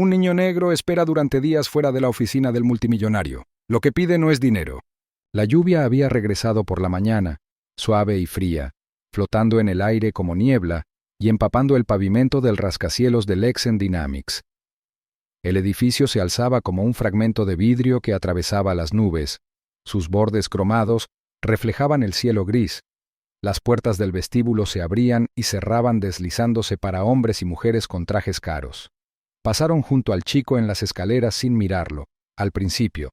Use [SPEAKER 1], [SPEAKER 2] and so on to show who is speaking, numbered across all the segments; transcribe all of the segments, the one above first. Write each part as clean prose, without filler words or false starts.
[SPEAKER 1] Un niño negro espera durante días fuera de la oficina del multimillonario. Lo que pide no es dinero. La lluvia había regresado por la mañana, suave y fría, flotando en el aire como niebla y empapando el pavimento del rascacielos de Lexen Dynamics. El edificio se alzaba como un fragmento de vidrio que atravesaba las nubes. Sus bordes cromados reflejaban el cielo gris. Las puertas del vestíbulo se abrían y cerraban deslizándose para hombres y mujeres con trajes caros. Pasaron junto al chico en las escaleras sin mirarlo, al principio.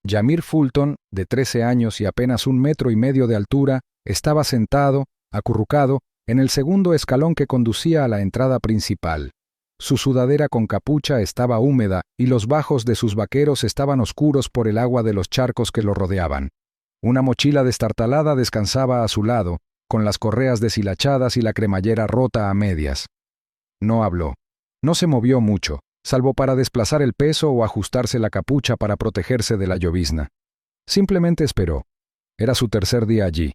[SPEAKER 1] Jamir Fulton, de 13 años y apenas 1,5 metros de altura, estaba sentado, acurrucado, en el segundo escalón que conducía a la entrada principal. Su sudadera con capucha estaba húmeda y los bajos de sus vaqueros estaban oscuros por el agua de los charcos que lo rodeaban. Una mochila destartalada descansaba a su lado, con las correas deshilachadas y la cremallera rota a medias. No habló. No se movió mucho, salvo para desplazar el peso o ajustarse la capucha para protegerse de la llovizna. Simplemente esperó. Era su tercer día allí.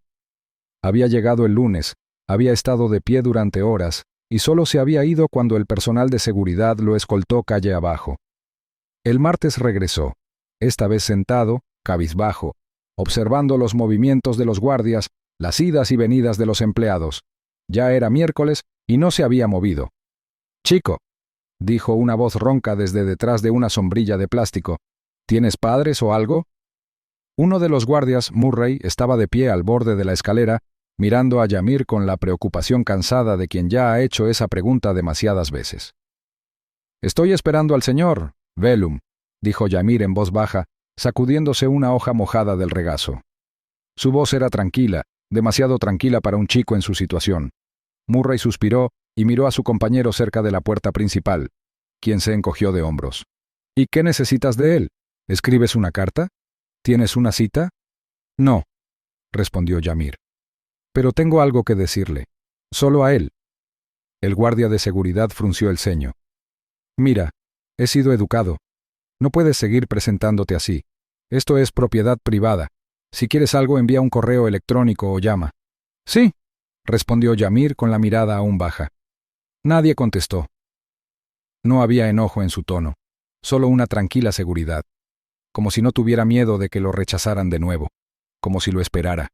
[SPEAKER 1] Había llegado el lunes, había estado de pie durante horas, y solo se había ido cuando el personal de seguridad lo escoltó calle abajo. El martes regresó, esta vez sentado, cabizbajo, observando los movimientos de los guardias, las idas y venidas de los empleados. Ya era miércoles y no se había movido. «Chico», dijo una voz ronca desde detrás de una sombrilla de plástico, «¿tienes padres o algo?» Uno de los guardias, Murray, estaba de pie al borde de la escalera, mirando a Jamir con la preocupación cansada de quien ya ha hecho esa pregunta demasiadas veces. «Estoy esperando al señor, Bellum», dijo Jamir en voz baja, sacudiéndose una hoja mojada del regazo. Su voz era tranquila, demasiado tranquila para un chico en su situación. Murray suspiró y miró a su compañero cerca de la puerta principal, quien se encogió de hombros. «¿Y qué necesitas de él? ¿Escribes una carta? ¿Tienes una cita?» «No», respondió Jamir. «Pero tengo algo que decirle. Solo a él». El guardia de seguridad frunció el ceño. «Mira, he sido educado. No puedes seguir presentándote así. Esto es propiedad privada. Si quieres algo, envía un correo electrónico o llama». «Sí», respondió Jamir con la mirada aún baja. Nadie contestó. No había enojo en su tono, solo una tranquila seguridad, como si no tuviera miedo de que lo rechazaran de nuevo, como si lo esperara.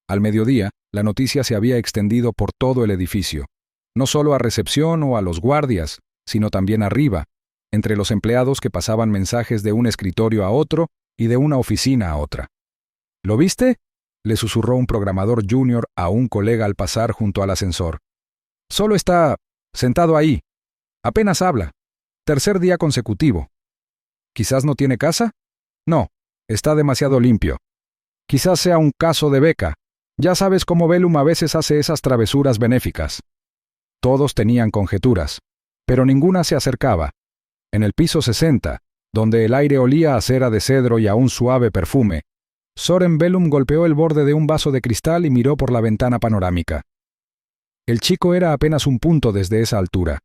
[SPEAKER 1] Al mediodía, la noticia se había extendido por todo el edificio, no solo a recepción o a los guardias, sino también arriba, entre los empleados que pasaban mensajes de un escritorio a otro y de una oficina a otra. «¿Lo viste?», le susurró un programador junior a un colega al pasar junto al ascensor. «Solo está sentado ahí. Apenas habla. Tercer día consecutivo. ¿Quizás no tiene casa? No, está demasiado limpio. Quizás sea un caso de beca. Ya sabes cómo Bellum a veces hace esas travesuras benéficas». Todos tenían conjeturas, pero ninguna se acercaba. En el piso 60, donde el aire olía a cera de cedro y a un suave perfume, Soren Bellum golpeó el borde de un vaso de cristal y miró por la ventana panorámica. El chico era apenas un punto desde esa altura.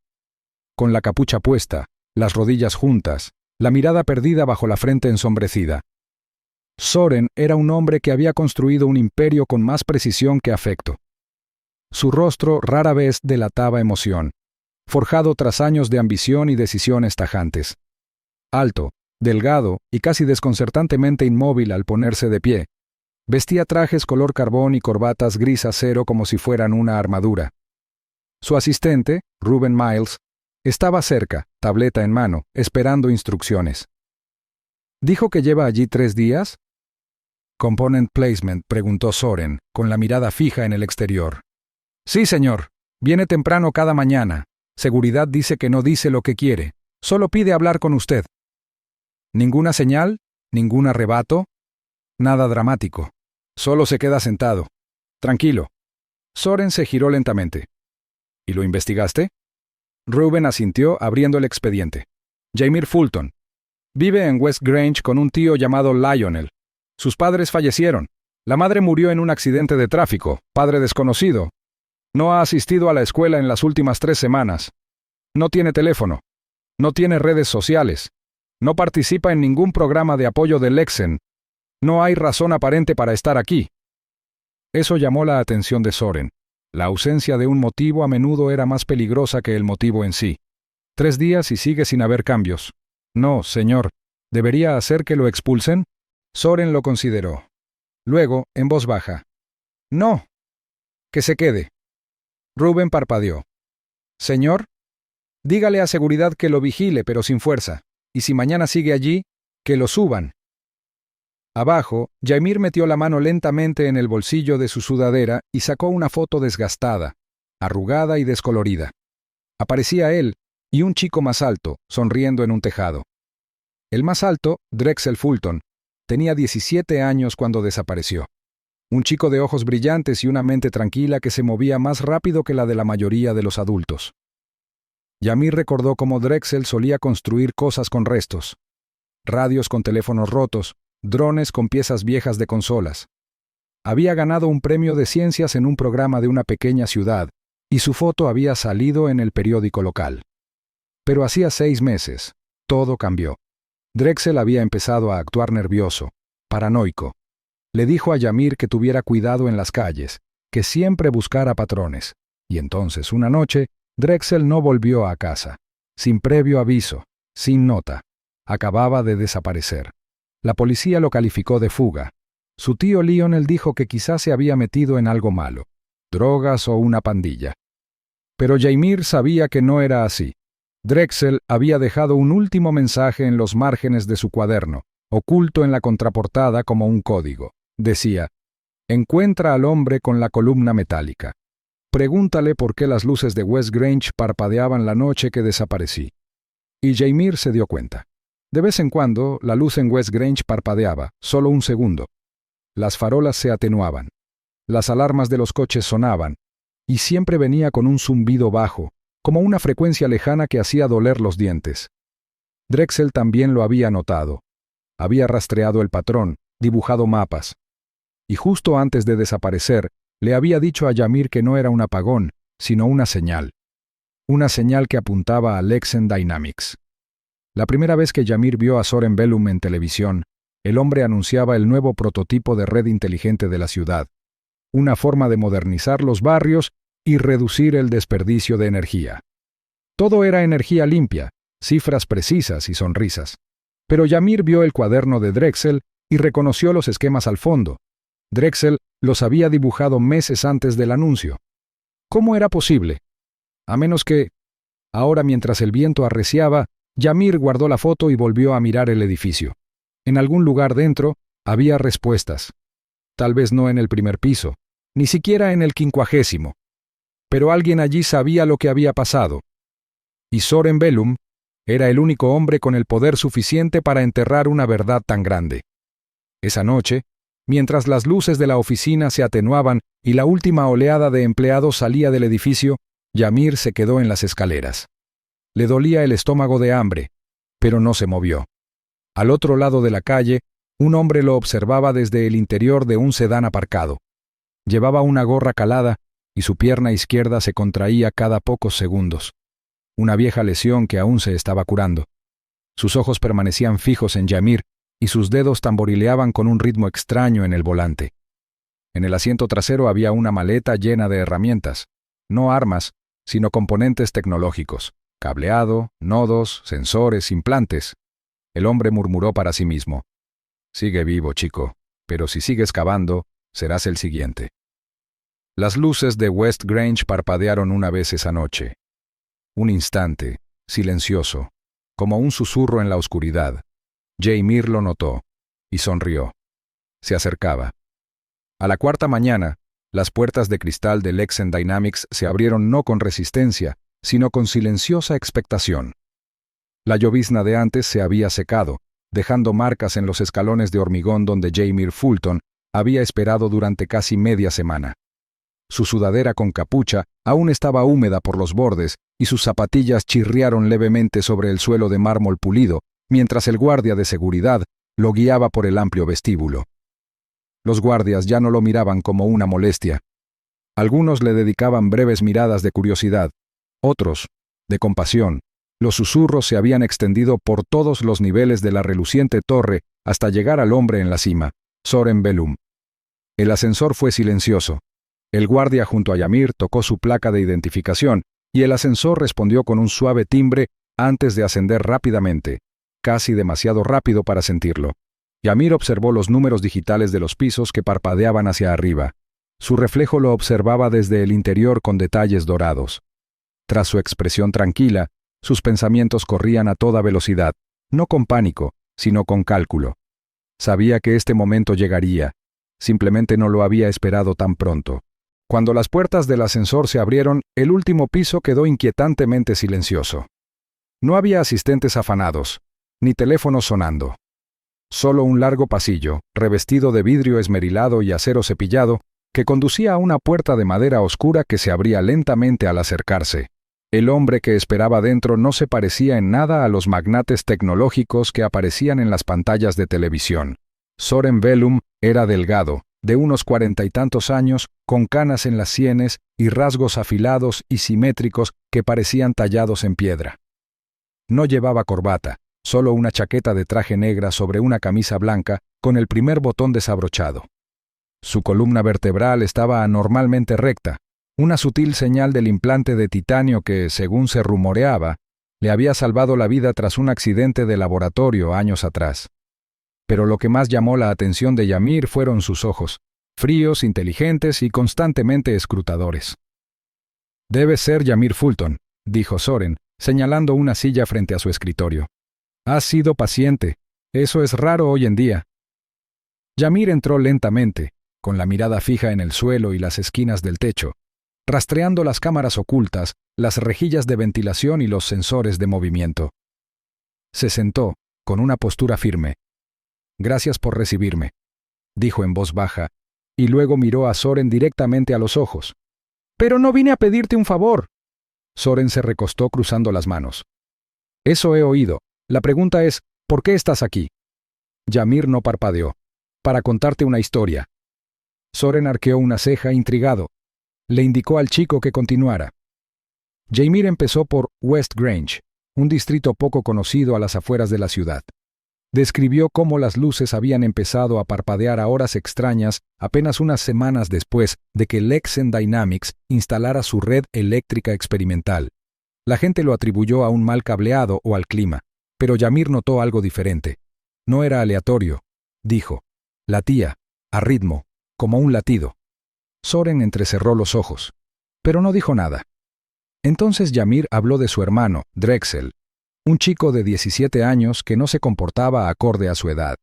[SPEAKER 1] Con la capucha puesta, las rodillas juntas, la mirada perdida bajo la frente ensombrecida. Soren era un hombre que había construido un imperio con más precisión que afecto. Su rostro rara vez delataba emoción, forjado tras años de ambición y decisiones tajantes. Alto, delgado y casi desconcertantemente inmóvil al ponerse de pie. Vestía trajes color carbón y corbatas gris acero como si fueran una armadura. Su asistente, Ruben Miles, estaba cerca, tableta en mano, esperando instrucciones. ¿Dijo que lleva allí 3 días? «Component Placement», preguntó Soren, con la mirada fija en el exterior. «Sí, señor. Viene temprano cada mañana. Seguridad dice que no dice lo que quiere. Solo pide hablar con usted». «¿Ninguna señal? ¿Ningún arrebato?» «Nada dramático. Solo se queda sentado. Tranquilo». Soren se giró lentamente. «¿Y lo investigaste?» Ruben asintió abriendo el expediente. «Jamir Fulton. Vive en West Grange con un tío llamado Lionel. Sus padres fallecieron. La madre murió en un accidente de tráfico, padre desconocido. No ha asistido a la escuela en las últimas 3 semanas. No tiene teléfono. No tiene redes sociales. No participa en ningún programa de apoyo de Lexen. No hay razón aparente para estar aquí». Eso llamó la atención de Soren. La ausencia de un motivo a menudo era más peligrosa que el motivo en sí. 3 días y sigue sin haber cambios. No, señor. ¿Debería hacer que lo expulsen? Soren lo consideró. Luego, en voz baja. No. Que se quede. Rubén parpadeó. Señor, dígale a seguridad que lo vigile, pero sin fuerza, y si mañana sigue allí, que lo suban. Abajo, Jaimir metió la mano lentamente en el bolsillo de su sudadera y sacó una foto desgastada, arrugada y descolorida. Aparecía él y un chico más alto, sonriendo en un tejado. El más alto, Drexel Fulton, tenía 17 años cuando desapareció. Un chico de ojos brillantes y una mente tranquila que se movía más rápido que la de la mayoría de los adultos. Jaimir recordó cómo Drexel solía construir cosas con restos. Radios con teléfonos rotos, drones con piezas viejas de consolas. Había ganado un premio de ciencias en un programa de una pequeña ciudad, y su foto había salido en el periódico local. Pero hacía 6 meses, todo cambió. Drexel había empezado a actuar nervioso, paranoico. Le dijo a Jaimir que tuviera cuidado en las calles, que siempre buscara patrones. Y entonces, una noche, Drexel no volvió a casa, sin previo aviso, sin nota. Acababa de desaparecer. La policía lo calificó de fuga. Su tío Lionel dijo que quizás se había metido en algo malo, drogas o una pandilla. Pero Jaimir sabía que no era así. Drexel había dejado un último mensaje en los márgenes de su cuaderno, oculto en la contraportada como un código. Decía: encuentra al hombre con la columna metálica. Pregúntale por qué las luces de West Grange parpadeaban la noche que desaparecí. Y Jaimir se dio cuenta. De vez en cuando, la luz en West Grange parpadeaba, solo un segundo. Las farolas se atenuaban. Las alarmas de los coches sonaban, y siempre venía con un zumbido bajo, como una frecuencia lejana que hacía doler los dientes. Drexel también lo había notado. Había rastreado el patrón, dibujado mapas. Y justo antes de desaparecer, le había dicho a Jaimir que no era un apagón, sino una señal. Una señal que apuntaba a Lexen Dynamics. La primera vez que Jaimir vio a Soren Bellum en televisión, el hombre anunciaba el nuevo prototipo de red inteligente de la ciudad, una forma de modernizar los barrios y reducir el desperdicio de energía. Todo era energía limpia, cifras precisas y sonrisas. Pero Jaimir vio el cuaderno de Drexel y reconoció los esquemas al fondo. Drexel los había dibujado meses antes del anuncio. ¿Cómo era posible? A menos que... Ahora, mientras el viento arreciaba, Jaimir guardó la foto y volvió a mirar el edificio. En algún lugar dentro había respuestas. Tal vez no en el primer piso, ni siquiera en el 50º. Pero alguien allí sabía lo que había pasado. Y Soren Bellum era el único hombre con el poder suficiente para enterrar una verdad tan grande. Esa noche, mientras las luces de la oficina se atenuaban y la última oleada de empleados salía del edificio, Jaimir se quedó en las escaleras. Le dolía el estómago de hambre, pero no se movió. Al otro lado de la calle, un hombre lo observaba desde el interior de un sedán aparcado. Llevaba una gorra calada y su pierna izquierda se contraía cada pocos segundos. Una vieja lesión que aún se estaba curando. Sus ojos permanecían fijos en Jaimir y sus dedos tamborileaban con un ritmo extraño en el volante. En el asiento trasero había una maleta llena de herramientas, no armas, sino componentes tecnológicos. Cableado, nodos, sensores, implantes. El hombre murmuró para sí mismo: sigue vivo, chico, pero si sigues cavando, serás el siguiente. Las luces de West Grange parpadearon una vez esa noche. Un instante, silencioso, como un susurro en la oscuridad. Jaimir lo notó, y sonrió. Se acercaba. A la 4ª mañana, las puertas de cristal de Lexen Dynamics se abrieron no con resistencia, sino con silenciosa expectación. La llovizna de antes se había secado, dejando marcas en los escalones de hormigón donde Jaimir Fulton había esperado durante casi media semana. Su sudadera con capucha aún estaba húmeda por los bordes y sus zapatillas chirriaron levemente sobre el suelo de mármol pulido, mientras el guardia de seguridad lo guiaba por el amplio vestíbulo. Los guardias ya no lo miraban como una molestia. Algunos le dedicaban breves miradas de curiosidad, otros, de compasión. Los susurros se habían extendido por todos los niveles de la reluciente torre hasta llegar al hombre en la cima, Soren Bellum. El ascensor fue silencioso. El guardia junto a Jaimir tocó su placa de identificación y el ascensor respondió con un suave timbre antes de ascender rápidamente, casi demasiado rápido para sentirlo. Yamir observó los números digitales de los pisos que parpadeaban hacia arriba. Su reflejo lo observaba desde el interior con detalles dorados. Tras su expresión tranquila, sus pensamientos corrían a toda velocidad, no con pánico, sino con cálculo. Sabía que este momento llegaría, simplemente no lo había esperado tan pronto. Cuando las puertas del ascensor se abrieron, el último piso quedó inquietantemente silencioso. No había asistentes afanados, ni teléfonos sonando. Solo un largo pasillo, revestido de vidrio esmerilado y acero cepillado, que conducía a una puerta de madera oscura que se abría lentamente al acercarse. El hombre que esperaba dentro no se parecía en nada a los magnates tecnológicos que aparecían en las pantallas de televisión. Soren Velum era delgado, de unos 40 y tantos años, con canas en las sienes y rasgos afilados y simétricos que parecían tallados en piedra. No llevaba corbata, solo una chaqueta de traje negra sobre una camisa blanca con el primer botón desabrochado. Su columna vertebral estaba anormalmente recta, una sutil señal del implante de titanio que, según se rumoreaba, le había salvado la vida tras un accidente de laboratorio años atrás. Pero lo que más llamó la atención de Yamir fueron sus ojos, fríos, inteligentes y constantemente escrutadores. «Debe ser Yamir Fulton», dijo Soren, señalando una silla frente a su escritorio. «Has sido paciente. Eso es raro hoy en día». Yamir entró lentamente, con la mirada fija en el suelo y las esquinas del techo, rastreando las cámaras ocultas, las rejillas de ventilación y los sensores de movimiento. Se sentó, con una postura firme. «Gracias por recibirme», dijo en voz baja, y luego miró a Soren directamente a los ojos. «Pero no vine a pedirte un favor». Soren se recostó cruzando las manos. «Eso he oído. La pregunta es, ¿por qué estás aquí?» Yamir no parpadeó. «Para contarte una historia». Soren arqueó una ceja intrigado. Le indicó al chico que continuara. Yamir empezó por West Grange, un distrito poco conocido a las afueras de la ciudad. Describió cómo las luces habían empezado a parpadear a horas extrañas apenas unas semanas después de que Lexen Dynamics instalara su red eléctrica experimental. La gente lo atribuyó a un mal cableado o al clima, pero Yamir notó algo diferente. No era aleatorio, dijo. Latía, a ritmo, como un latido. Soren entrecerró los ojos, pero no dijo nada. Entonces Yamir habló de su hermano, Drexel, un chico de 17 años que no se comportaba acorde a su edad.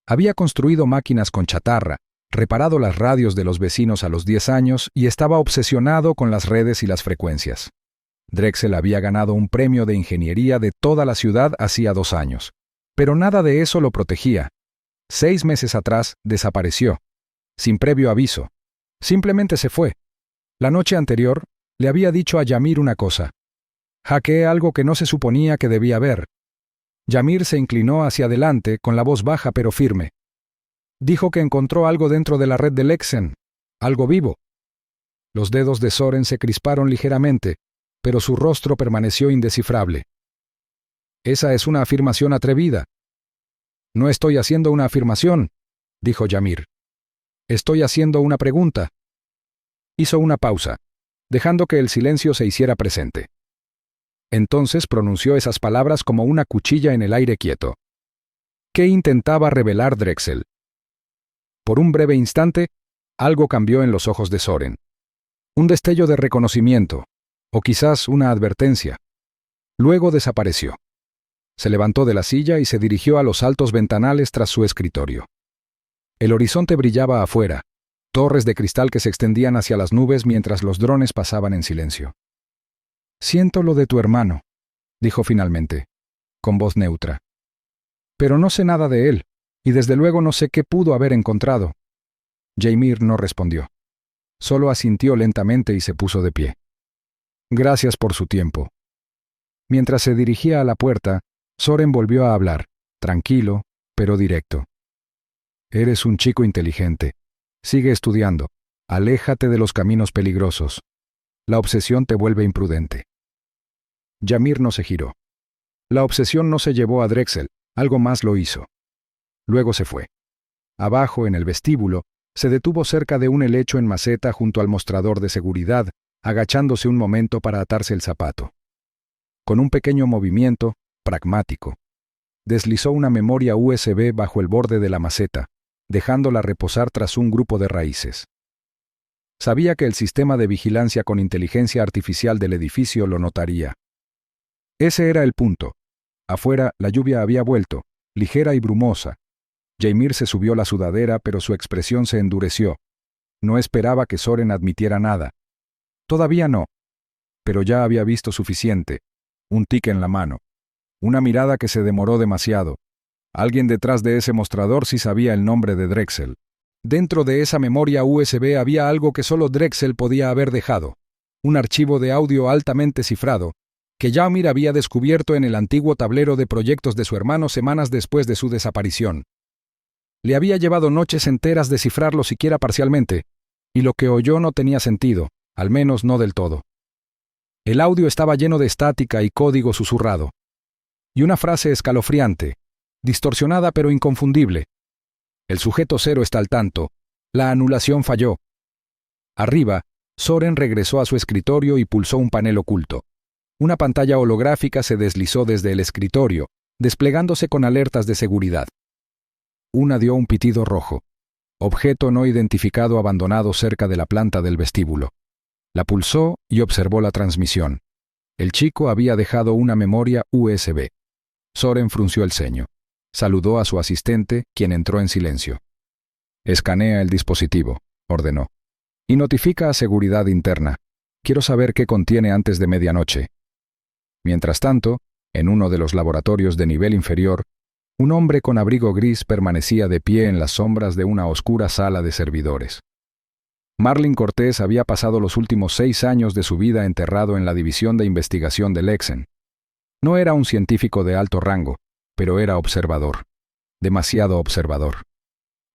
[SPEAKER 1] Había construido máquinas con chatarra, reparado las radios de los vecinos a los 10 años y estaba obsesionado con las redes y las frecuencias. Drexel había ganado un premio de ingeniería de toda la ciudad hacía 2 años, pero nada de eso lo protegía. 6 meses atrás desapareció, sin previo aviso. Simplemente se fue. La noche anterior le había dicho a Yamir una cosa. Hackeé algo que no se suponía que debía ver. Yamir se inclinó hacia adelante con la voz baja pero firme. Dijo que encontró algo dentro de la red de Lexen, algo vivo. Los dedos de Soren se crisparon ligeramente, pero su rostro permaneció indescifrable. Esa es una afirmación atrevida. No estoy haciendo una afirmación, dijo Yamir. Estoy haciendo una pregunta. Hizo una pausa, dejando que el silencio se hiciera presente. Entonces pronunció esas palabras como una cuchilla en el aire quieto. ¿Qué intentaba revelar Drexel? Por un breve instante, algo cambió en los ojos de Soren. Un destello de reconocimiento, o quizás una advertencia. Luego desapareció. Se levantó de la silla y se dirigió a los altos ventanales tras su escritorio. El horizonte brillaba afuera, torres de cristal que se extendían hacia las nubes mientras los drones pasaban en silencio. «Siento lo de tu hermano», dijo finalmente, con voz neutra. «Pero no sé nada de él, y desde luego no sé qué pudo haber encontrado». Yamir no respondió. Solo asintió lentamente y se puso de pie. «Gracias por su tiempo». Mientras se dirigía a la puerta, Soren volvió a hablar, tranquilo, pero directo. «Eres un chico inteligente. Sigue estudiando. Aléjate de los caminos peligrosos. La obsesión te vuelve imprudente». Yamir no se giró. La obsesión no se llevó a Drexel, algo más lo hizo. Luego se fue. Abajo, en el vestíbulo, se detuvo cerca de un helecho en maceta junto al mostrador de seguridad, agachándose un momento para atarse el zapato. Con un pequeño movimiento, pragmático, deslizó una memoria USB bajo el borde de la maceta, dejándola reposar tras un grupo de raíces. Sabía que el sistema de vigilancia con inteligencia artificial del edificio lo notaría. Ese era el punto. Afuera, la lluvia había vuelto, ligera y brumosa. Ymir se subió la sudadera, pero su expresión se endureció. No esperaba que Soren admitiera nada. Todavía no. Pero ya había visto suficiente. Un tic en la mano. Una mirada que se demoró demasiado. Alguien detrás de ese mostrador sí sabía el nombre de Drexel. Dentro de esa memoria USB había algo que solo Drexel podía haber dejado. Un archivo de audio altamente cifrado, que Ymir había descubierto en el antiguo tablero de proyectos de su hermano semanas después de su desaparición. Le había llevado noches enteras descifrarlo siquiera parcialmente, y lo que oyó no tenía sentido, al menos no del todo. El audio estaba lleno de estática y código susurrado. Y una frase escalofriante, distorsionada pero inconfundible. El sujeto cero está al tanto. La anulación falló. Arriba, Soren regresó a su escritorio y pulsó un panel oculto. Una pantalla holográfica se deslizó desde el escritorio, desplegándose con alertas de seguridad. Una dio un pitido rojo. Objeto no identificado abandonado cerca de la planta del vestíbulo. La pulsó y observó la transmisión. El chico había dejado una memoria USB. Soren frunció el ceño. Saludó a su asistente, quien entró en silencio. «Escanea el dispositivo», ordenó. «Y notifica a seguridad interna. Quiero saber qué contiene antes de medianoche». Mientras tanto, en uno de los laboratorios de nivel inferior, un hombre con abrigo gris permanecía de pie en las sombras de una oscura sala de servidores. Marlin Cortés había pasado los últimos 6 años de su vida enterrado en la división de investigación del Exen. No era un científico de alto rango, pero era observador. Demasiado observador.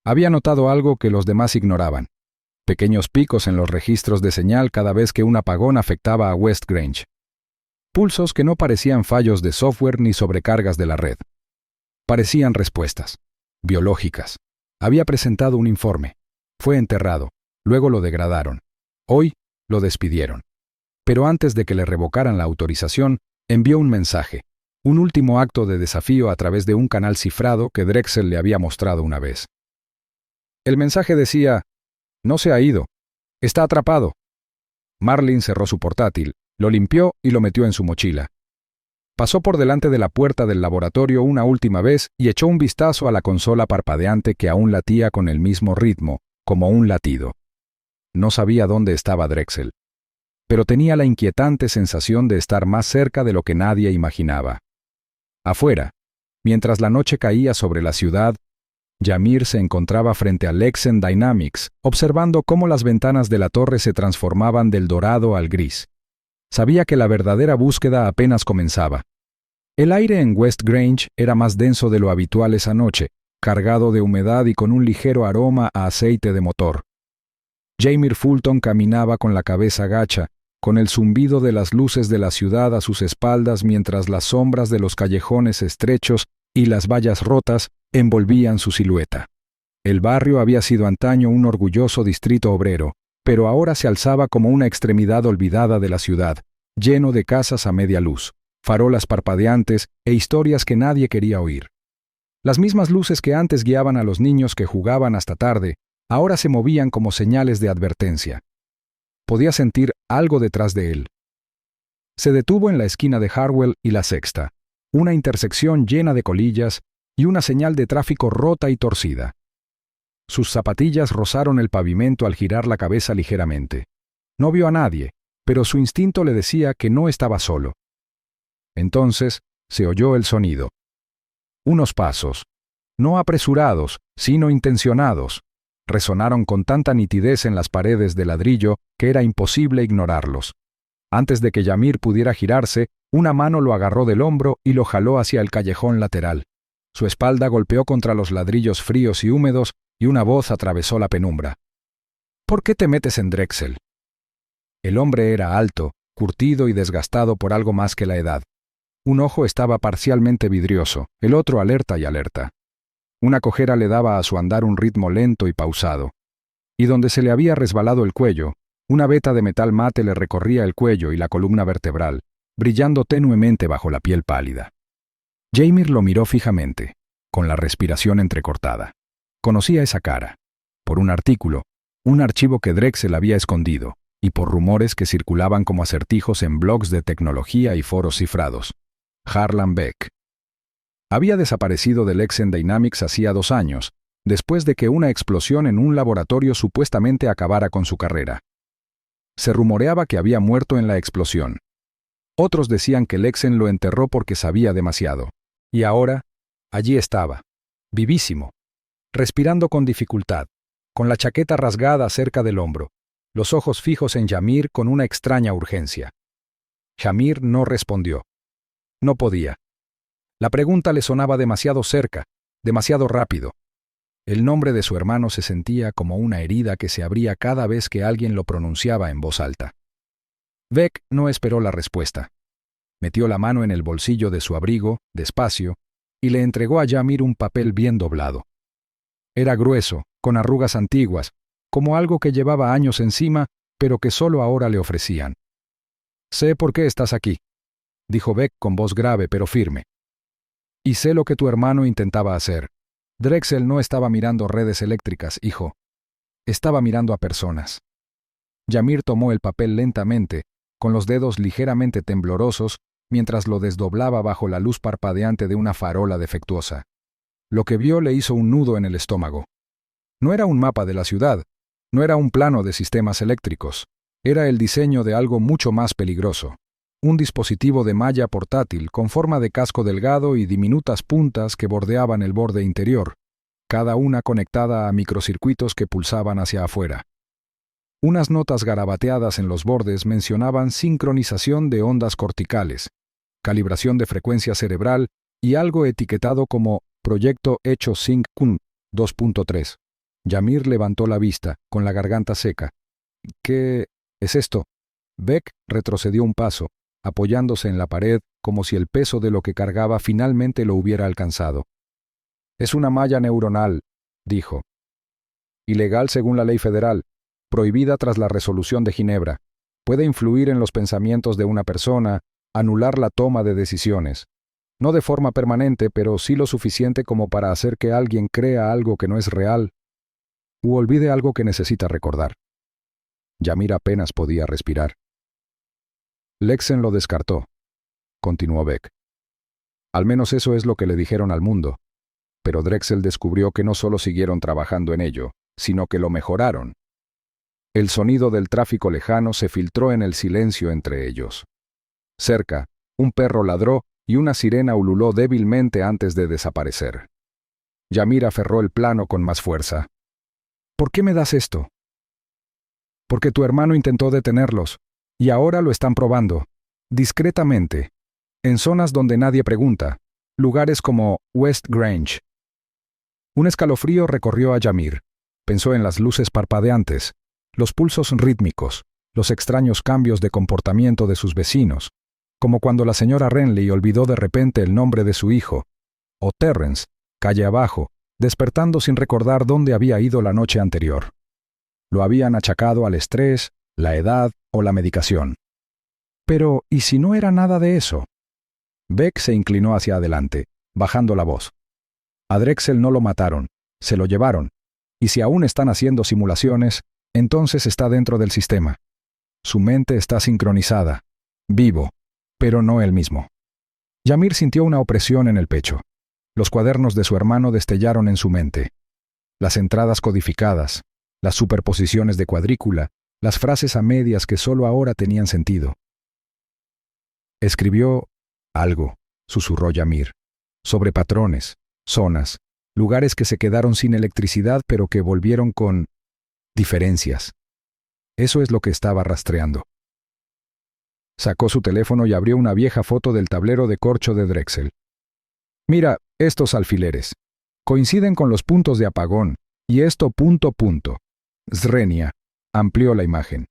[SPEAKER 1] Había notado algo que los demás ignoraban. Pequeños picos en los registros de señal cada vez que un apagón afectaba a West Grange. Pulsos que no parecían fallos de software ni sobrecargas de la red. Parecían respuestas. Biológicas. Había presentado un informe. Fue enterrado. Luego lo degradaron. Hoy lo despidieron. Pero antes de que le revocaran la autorización, envió un mensaje. Un último acto de desafío a través de un canal cifrado que Drexel le había mostrado una vez. El mensaje decía: «No se ha ido. Está atrapado». Marlin cerró su portátil, lo limpió y lo metió en su mochila. Pasó por delante de la puerta del laboratorio una última vez y echó un vistazo a la consola parpadeante que aún latía con el mismo ritmo, como un latido. No sabía dónde estaba Drexel, pero tenía la inquietante sensación de estar más cerca de lo que nadie imaginaba. Afuera, mientras la noche caía sobre la ciudad, Ymir se encontraba frente a Lexen Dynamics, observando cómo las ventanas de la torre se transformaban del dorado al gris. Sabía que la verdadera búsqueda apenas comenzaba. El aire en West Grange era más denso de lo habitual esa noche, cargado de humedad y con un ligero aroma a aceite de motor. Ymir Fulton caminaba con la cabeza gacha, con el zumbido de las luces de la ciudad a sus espaldas mientras las sombras de los callejones estrechos y las vallas rotas envolvían su silueta. El barrio había sido antaño un orgulloso distrito obrero, pero ahora se alzaba como una extremidad olvidada de la ciudad, lleno de casas a media luz, farolas parpadeantes e historias que nadie quería oír. Las mismas luces que antes guiaban a los niños que jugaban hasta tarde, ahora se movían como señales de advertencia. Podía sentir algo detrás de él. Se detuvo en la esquina de Harwell y la Sexta, una intersección llena de colillas y una señal de tráfico rota y torcida. Sus zapatillas rozaron el pavimento al girar la cabeza ligeramente. No vio a nadie, pero su instinto le decía que no estaba solo. Entonces se oyó el sonido. Unos pasos, no apresurados, sino intencionados, resonaron con tanta nitidez en las paredes de ladrillo que era imposible ignorarlos. Antes de que Ymir pudiera girarse, una mano lo agarró del hombro y lo jaló hacia el callejón lateral. Su espalda golpeó contra los ladrillos fríos y húmedos y una voz atravesó la penumbra. «¿Por qué te metes en Drexel?» El hombre era alto, curtido y desgastado por algo más que la edad. Un ojo estaba parcialmente vidrioso, el otro alerta y alerta. Una cojera le daba a su andar un ritmo lento y pausado. Y donde se le había resbalado el cuello, una veta de metal mate le recorría el cuello y la columna vertebral, brillando tenuemente bajo la piel pálida. Jamir lo miró fijamente, con la respiración entrecortada. Conocía esa cara. Por un artículo, un archivo que Drexel había escondido, y por rumores que circulaban como acertijos en blogs de tecnología y foros cifrados. Harlan Beck. Había desaparecido del Exxon Dynamics hacía 2 años, después de que una explosión en un laboratorio supuestamente acabara con su carrera. Se rumoreaba que había muerto en la explosión. Otros decían que Lexen lo enterró porque sabía demasiado. Y ahora, allí estaba, vivísimo, respirando con dificultad, con la chaqueta rasgada cerca del hombro, los ojos fijos en Jamir con una extraña urgencia. Jamir no respondió. No podía. La pregunta le sonaba demasiado cerca, demasiado rápido. El nombre de su hermano se sentía como una herida que se abría cada vez que alguien lo pronunciaba en voz alta. Beck no esperó la respuesta. Metió la mano en el bolsillo de su abrigo, despacio, y le entregó a Jamir un papel bien doblado. Era grueso, con arrugas antiguas, como algo que llevaba años encima, pero que solo ahora le ofrecían. «Sé por qué estás aquí», dijo Beck con voz grave pero firme. «Y sé lo que tu hermano intentaba hacer. Drexel no estaba mirando redes eléctricas, hijo. Estaba mirando a personas». Jamir tomó el papel lentamente, con los dedos ligeramente temblorosos, mientras lo desdoblaba bajo la luz parpadeante de una farola defectuosa. Lo que vio le hizo un nudo en el estómago. No era un mapa de la ciudad, no era un plano de sistemas eléctricos, era el diseño de algo mucho más peligroso. Un dispositivo de malla portátil con forma de casco delgado y diminutas puntas que bordeaban el borde interior, cada una conectada a microcircuitos que pulsaban hacia afuera. Unas notas garabateadas en los bordes mencionaban sincronización de ondas corticales, calibración de frecuencia cerebral y algo etiquetado como Proyecto Hecho Sync Kun 2.3. Jamir levantó la vista, con la garganta seca. «¿Qué es esto?» Beck retrocedió un paso, apoyándose en la pared como si el peso de lo que cargaba finalmente lo hubiera alcanzado. «Es una malla neuronal», dijo. «Ilegal según la ley federal, prohibida tras la resolución de Ginebra. Puede influir en los pensamientos de una persona, anular la toma de decisiones. No de forma permanente, pero sí lo suficiente como para hacer que alguien crea algo que no es real u olvide algo que necesita recordar». Jamir apenas podía respirar. «Lexen lo descartó», continuó Beck. «Al menos eso es lo que le dijeron al mundo. Pero Drexel descubrió que no solo siguieron trabajando en ello, sino que lo mejoraron. El sonido del tráfico lejano se filtró en el silencio entre ellos. Cerca, un perro ladró y una sirena ululó débilmente antes de desaparecer. Jamir aferró el plano con más fuerza. «¿Por qué me das esto?» «Porque tu hermano intentó detenerlos, y ahora lo están probando, discretamente, en zonas donde nadie pregunta, lugares como West Grange». Un escalofrío recorrió a Jamir. Pensó en las luces parpadeantes, los pulsos rítmicos, los extraños cambios de comportamiento de sus vecinos, como cuando la señora Renly olvidó de repente el nombre de su hijo, o Terrence, calle abajo, despertando sin recordar dónde había ido la noche anterior. Lo habían achacado al estrés, la edad o la medicación. Pero, ¿y si no era nada de eso? Beck se inclinó hacia adelante, bajando la voz. A Drexel no lo mataron, se lo llevaron, y si aún están haciendo simulaciones, entonces está dentro del sistema. Su mente está sincronizada, vivo, pero no él mismo. Jamir sintió una opresión en el pecho. Los cuadernos de su hermano destellaron en su mente. Las entradas codificadas, las superposiciones de cuadrícula, las frases a medias que solo ahora tenían sentido. Escribió algo, susurró Jamir, sobre patrones, zonas, lugares que se quedaron sin electricidad pero que volvieron con diferencias. Eso es lo que estaba rastreando. Sacó su teléfono y abrió una vieja foto del tablero de corcho de Drexel. «Mira, estos alfileres. Coinciden con los puntos de apagón, y esto punto. Srenia», amplió la imagen.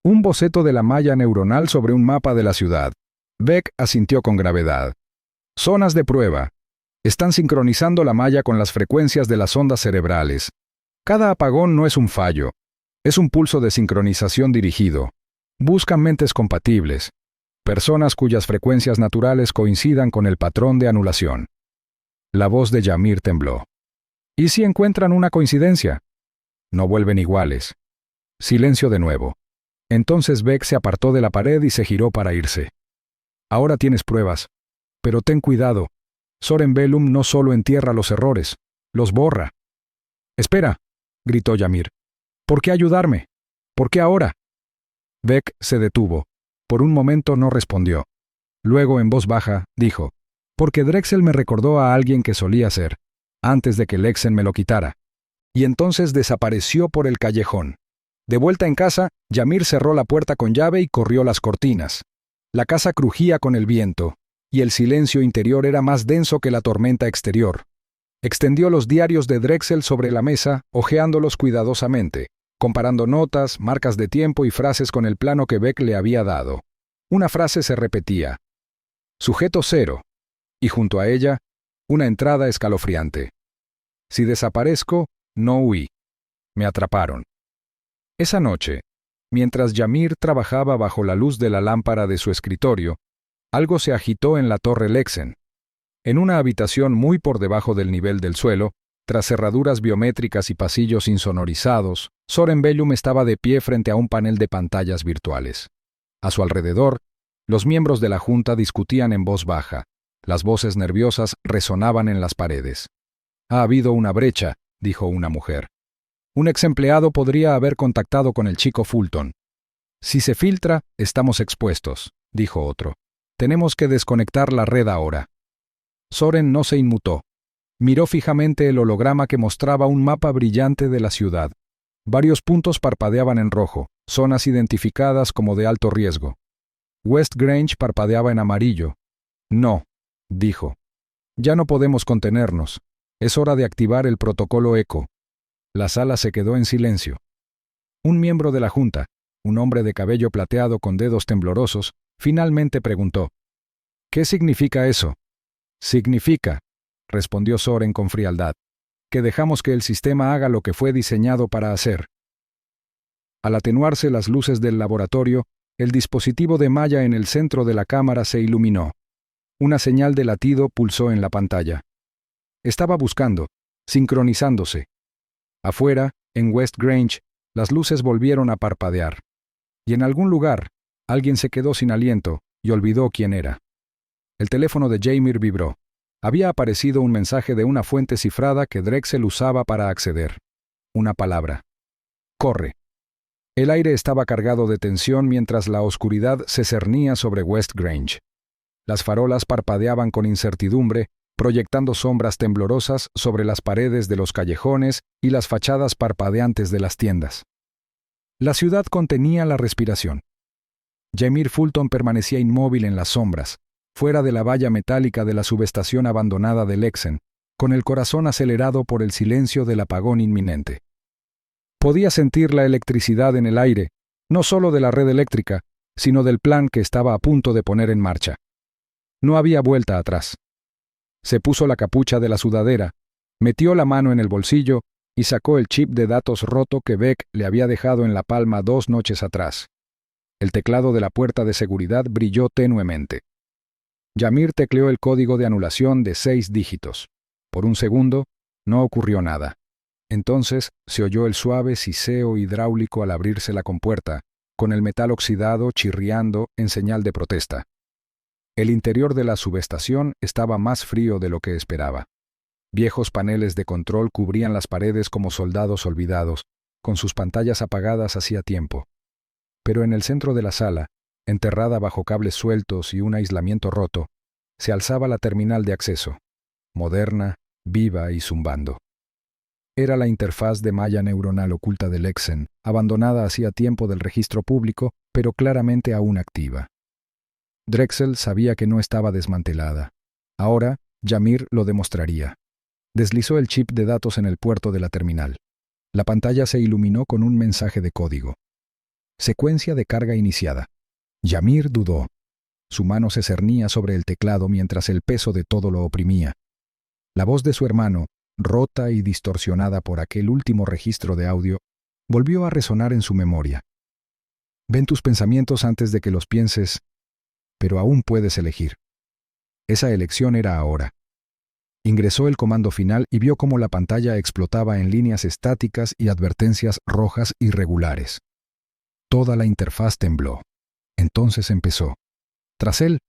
[SPEAKER 1] «Un boceto de la malla neuronal sobre un mapa de la ciudad». Beck asintió con gravedad. «Zonas de prueba. Están sincronizando la malla con las frecuencias de las ondas cerebrales. Cada apagón no es un fallo. Es un pulso de sincronización dirigido. Buscan mentes compatibles. Personas cuyas frecuencias naturales coincidan con el patrón de anulación. La voz de Yamir tembló. ¿Y si encuentran una coincidencia? No vuelven iguales. Silencio de nuevo. Entonces Beck se apartó de la pared y se giró para irse. Ahora tienes pruebas. Pero ten cuidado. Soren Bellum no solo entierra los errores, los borra. Espera, gritó Yamir. ¿Por qué ayudarme? ¿Por qué ahora? Beck se detuvo. Por un momento no respondió. Luego, en voz baja, dijo, porque Drexel me recordó a alguien que solía ser, antes de que Lexen me lo quitara. Y entonces desapareció por el callejón. De vuelta en casa, Yamir cerró la puerta con llave y corrió las cortinas. La casa crujía con el viento, y el silencio interior era más denso que la tormenta exterior. Extendió los diarios de Drexel sobre la mesa, hojeándolos cuidadosamente, comparando notas, marcas de tiempo y frases con el plano que Beck le había dado. Una frase se repetía. Sujeto 0. Y junto a ella, una entrada escalofriante. Si desaparezco, no huí. Me atraparon. Esa noche, mientras Yamir trabajaba bajo la luz de la lámpara de su escritorio, algo se agitó en la torre Lexen. En una habitación muy por debajo del nivel del suelo, tras cerraduras biométricas y pasillos insonorizados, Soren Bellum estaba de pie frente a un panel de pantallas virtuales. A su alrededor, los miembros de la junta discutían en voz baja. Las voces nerviosas resonaban en las paredes. Ha habido una brecha, dijo una mujer. Un ex empleado podría haber contactado con el chico Fulton. Si se filtra, estamos expuestos, dijo otro. Tenemos que desconectar la red ahora. Soren no se inmutó. Miró fijamente el holograma que mostraba un mapa brillante de la ciudad. Varios puntos parpadeaban en rojo, zonas identificadas como de alto riesgo. West Grange parpadeaba en amarillo. No, dijo. Ya no podemos contenernos. Es hora de activar el protocolo ECO. La sala se quedó en silencio. Un miembro de la junta, un hombre de cabello plateado con dedos temblorosos, finalmente preguntó. ¿Qué significa eso? Significa, respondió Soren con frialdad, que dejamos que el sistema haga lo que fue diseñado para hacer. Al atenuarse las luces del laboratorio, el dispositivo de malla en el centro de la cámara se iluminó. Una señal de latido pulsó en la pantalla. Estaba buscando, sincronizándose. Afuera, en West Grange, las luces volvieron a parpadear. Y en algún lugar, alguien se quedó sin aliento y olvidó quién era. El teléfono de Yamir vibró. Había aparecido un mensaje de una fuente cifrada que Drexel usaba para acceder. Una palabra. Corre. El aire estaba cargado de tensión mientras la oscuridad se cernía sobre West Grange. Las farolas parpadeaban con incertidumbre, proyectando sombras temblorosas sobre las paredes de los callejones y las fachadas parpadeantes de las tiendas. La ciudad contenía la respiración. Yamir Fulton permanecía inmóvil en las sombras, fuera de la valla metálica de la subestación abandonada de Lexen, con el corazón acelerado por el silencio del apagón inminente. Podía sentir la electricidad en el aire, no solo de la red eléctrica, sino del plan que estaba a punto de poner en marcha. No había vuelta atrás. Se puso la capucha de la sudadera, metió la mano en el bolsillo y sacó el chip de datos roto que Beck le había dejado en la palma 2 noches atrás. El teclado de la puerta de seguridad brilló tenuemente. Yamir tecleó el código de anulación de 6 dígitos. Por un segundo, no ocurrió nada. Entonces se oyó el suave siseo hidráulico al abrirse la compuerta, con el metal oxidado chirriando en señal de protesta. El interior de la subestación estaba más frío de lo que esperaba. Viejos paneles de control cubrían las paredes como soldados olvidados, con sus pantallas apagadas hacía tiempo. Pero en el centro de la sala, enterrada bajo cables sueltos y un aislamiento roto, se alzaba la terminal de acceso, moderna, viva y zumbando. Era la interfaz de malla neuronal oculta de Lexen, abandonada hacía tiempo del registro público, pero claramente aún activa. Drexel sabía que no estaba desmantelada. Ahora, Yamir lo demostraría. Deslizó el chip de datos en el puerto de la terminal. La pantalla se iluminó con un mensaje de código. Secuencia de carga iniciada. Yamir dudó. Su mano se cernía sobre el teclado mientras el peso de todo lo oprimía. La voz de su hermano, rota y distorsionada por aquel último registro de audio, volvió a resonar en su memoria. Ven tus pensamientos antes de que los pienses. pero aún puedes elegir. Esa elección era ahora. Ingresó el comando final y vio cómo la pantalla explotaba en líneas estáticas y advertencias rojas irregulares. Toda la interfaz tembló. Entonces empezó. Tras él,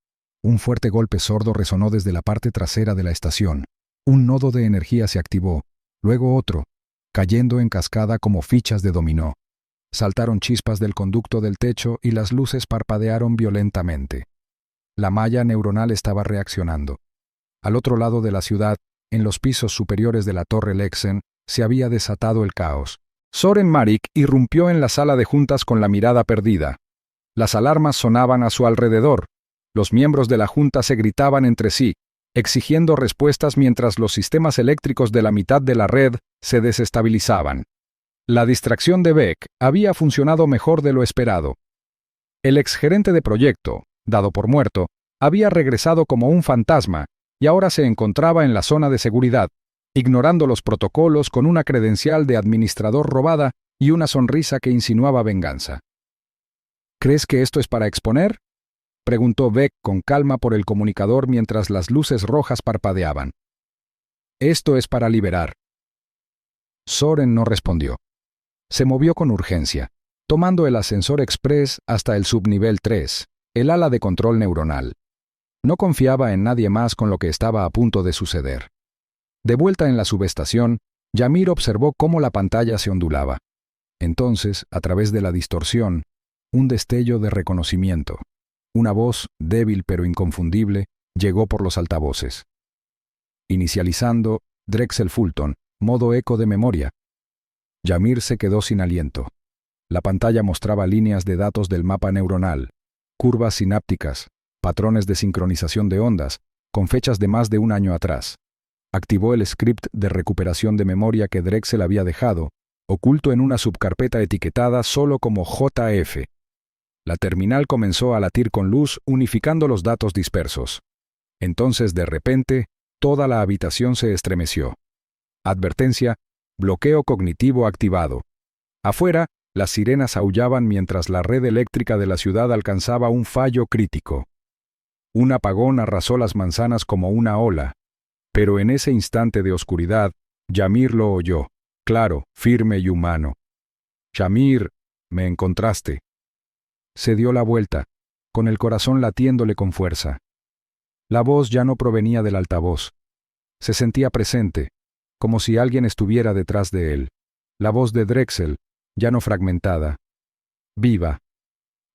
[SPEAKER 1] un fuerte golpe sordo resonó desde la parte trasera de la estación. Un nodo de energía se activó, luego otro, cayendo en cascada como fichas de dominó. Saltaron chispas del conducto del techo y las luces parpadearon violentamente. La malla neuronal estaba reaccionando. Al otro lado de la ciudad, en los pisos superiores de la Torre Lexen, se había desatado el caos. Soren Marik irrumpió en la sala de juntas con la mirada perdida. Las alarmas sonaban a su alrededor. Los miembros de la junta se gritaban entre sí, exigiendo respuestas mientras los sistemas eléctricos de la mitad de la red se desestabilizaban. La distracción de Beck había funcionado mejor de lo esperado. El exgerente de proyecto, dado por muerto, había regresado como un fantasma y ahora se encontraba en la zona de seguridad, ignorando los protocolos con una credencial de administrador robada y una sonrisa que insinuaba venganza. ¿Crees que esto es para exponer?, preguntó Beck con calma por el comunicador mientras las luces rojas parpadeaban. Esto es para liberar. Soren no respondió. Se movió con urgencia, tomando el ascensor express hasta el subnivel 3, el ala de control neuronal. No confiaba en nadie más con lo que estaba a punto de suceder. De vuelta en la subestación, Yamir observó cómo la pantalla se ondulaba. Entonces, a través de la distorsión, un destello de reconocimiento. Una voz, débil pero inconfundible, llegó por los altavoces. Inicializando, Drexel Fulton, modo eco de memoria. Yamir se quedó sin aliento. La pantalla mostraba líneas de datos del mapa neuronal, curvas sinápticas, patrones de sincronización de ondas, con fechas de más de un año atrás. Activó el script de recuperación de memoria que Drexel había dejado, oculto en una subcarpeta etiquetada solo como JF. La terminal comenzó a latir con luz, unificando los datos dispersos. Entonces, de repente, toda la habitación se estremeció. Advertencia: bloqueo cognitivo activado. Afuera, las sirenas aullaban mientras la red eléctrica de la ciudad alcanzaba un fallo crítico. Un apagón arrasó las manzanas como una ola, pero en ese instante de oscuridad, Yamir lo oyó, claro, firme y humano. «Yamir, me encontraste». Se dio la vuelta, con el corazón latiéndole con fuerza. La voz ya no provenía del altavoz. Se sentía presente, como si alguien estuviera detrás de él. La voz de Drexel, ya no fragmentada. Viva.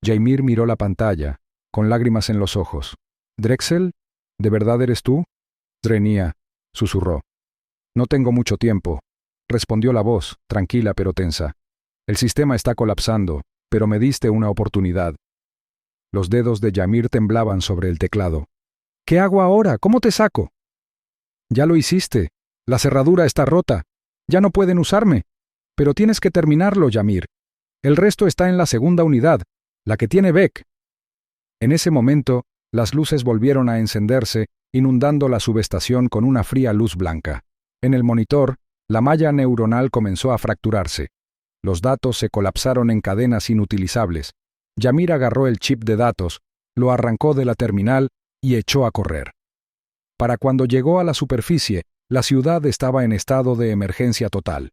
[SPEAKER 1] Yamir miró la pantalla, con lágrimas en los ojos. «¿Drexel? ¿De verdad eres tú?» «Drenía», susurró. «No tengo mucho tiempo», respondió la voz, tranquila pero tensa. «El sistema está colapsando, pero me diste una oportunidad». Los dedos de Yamir temblaban sobre el teclado. «¿Qué hago ahora? ¿Cómo te saco?» «Ya lo hiciste. La cerradura está rota. Ya no pueden usarme. Pero tienes que terminarlo, Yamir. El resto está en la segunda unidad, la que tiene Beck». En ese momento, las luces volvieron a encenderse, inundando la subestación con una fría luz blanca. En el monitor, la malla neuronal comenzó a fracturarse. Los datos se colapsaron en cadenas inutilizables. Yamir agarró el chip de datos, lo arrancó de la terminal y echó a correr. Para cuando llegó a la superficie, la ciudad estaba en estado de emergencia total.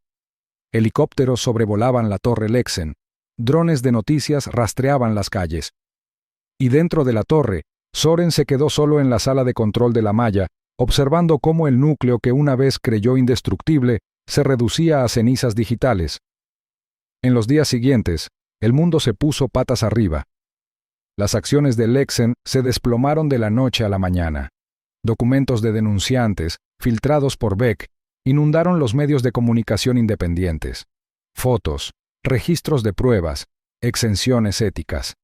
[SPEAKER 1] Helicópteros sobrevolaban la Torre Lexen, drones de noticias rastreaban las calles. Y dentro de la torre, Soren se quedó solo en la sala de control de la malla, observando cómo el núcleo que una vez creyó indestructible se reducía a cenizas digitales. En los días siguientes, el mundo se puso patas arriba. Las acciones de Lexen se desplomaron de la noche a la mañana. Documentos de denunciantes, filtrados por Beck, inundaron los medios de comunicación independientes. Fotos, registros de pruebas, exenciones éticas.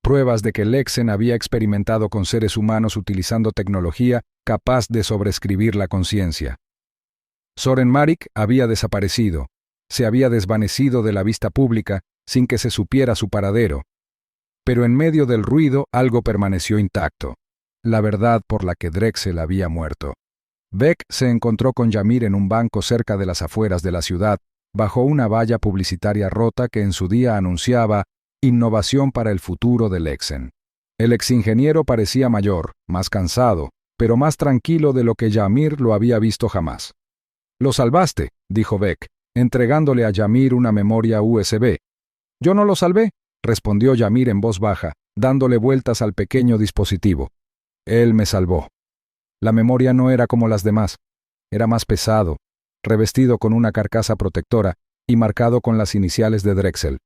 [SPEAKER 1] Pruebas de que Lexen había experimentado con seres humanos utilizando tecnología capaz de sobreescribir la conciencia. Soren Marik había desaparecido, se había desvanecido de la vista pública sin que se supiera su paradero. Pero en medio del ruido algo permaneció intacto, la verdad por la que Drexel había muerto. Beck se encontró con Yamir en un banco cerca de las afueras de la ciudad, bajo una valla publicitaria rota que en su día anunciaba «Innovación para el futuro de Lexen». El exingeniero parecía mayor, más cansado, pero más tranquilo de lo que Yamir lo había visto jamás. «Lo salvaste», dijo Beck, entregándole a Yamir una memoria USB. «Yo no lo salvé», respondió Yamir en voz baja, dándole vueltas al pequeño dispositivo. «Él me salvó». La memoria no era como las demás. Era más pesado, revestido con una carcasa protectora y marcado con las iniciales de Drexel.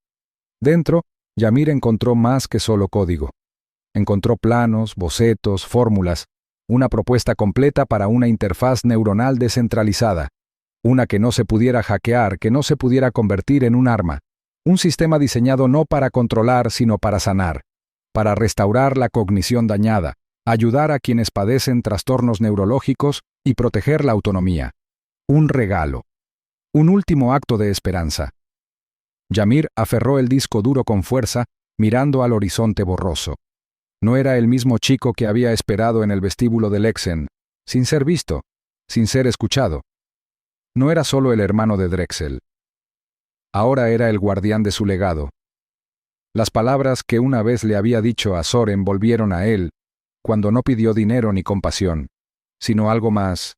[SPEAKER 1] Dentro, Yamir encontró más que solo código. Encontró planos, bocetos, fórmulas, una propuesta completa para una interfaz neuronal descentralizada, una que no se pudiera hackear, que no se pudiera convertir en un arma, un sistema diseñado no para controlar, sino para sanar, para restaurar la cognición dañada, ayudar a quienes padecen trastornos neurológicos y proteger la autonomía. Un regalo. Un último acto de esperanza. Yamir aferró el disco duro con fuerza, mirando al horizonte borroso. No era el mismo chico que había esperado en el vestíbulo del Exen, sin ser visto, sin ser escuchado. No era solo el hermano de Drexel. Ahora era el guardián de su legado. Las palabras que una vez le había dicho a Soren volvieron a él, cuando no pidió dinero ni compasión, sino algo más,